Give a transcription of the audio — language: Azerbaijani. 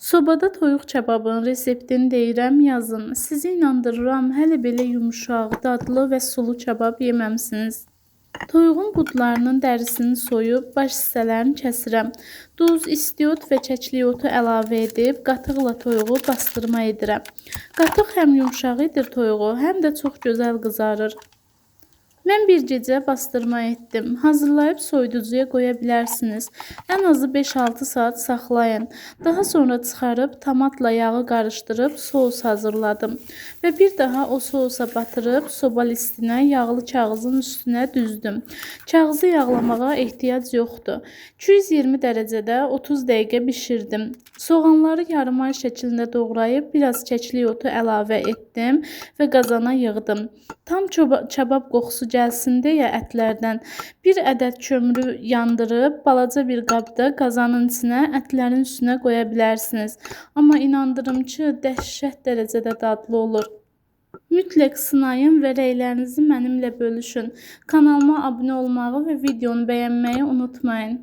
Sobada toyuq kebabının reseptini deyirəm, yazın. Sizi inandırıram, hələ belə yumuşaq, dadlı və sulu kebab yeməmisiniz. Toyuğun budlarının dərisini soyub, baş hissələrini kəsirəm. Duz, istiot və kəklik otu əlavə edib, qatıqla toyuğu bastırma edirəm. Qatıq həm yumşaq edir toyuğu, həm də çox gözəl qızarır. Mən bir gecə bastırma etdim. Hazırlayıb soyuducuya qoya bilərsiniz. Ən azı 5-6 saat saxlayın. Daha sonra çıxarıb tomatla yağı qarışdırıb sos hazırladım. Və bir daha o sosa batırıb soba listinə yağlı kağızın üstünə düzdüm. Kağızı yağlamağa ehtiyac yoxdur. 220 dərəcədə 30 dəqiqə bişirdim. Soğanları yarımay şəklində doğrayıb biraz kəklik otu əlavə etdim və qazana yığdım. Tam kebab qoxusu gəlsin deyə ətlərdən bir ədəd kömürü yandırıb balaca bir qabda qazanın içinə ətlərin üstünə qoya bilərsiniz. Amma inandırım ki, dəhşət dərəcədə dadlı olur. Mütləq sınayın və rəylərinizi mənimlə bölüşün. Kanalıma abunə olmağı və videonu bəyənməyi unutmayın.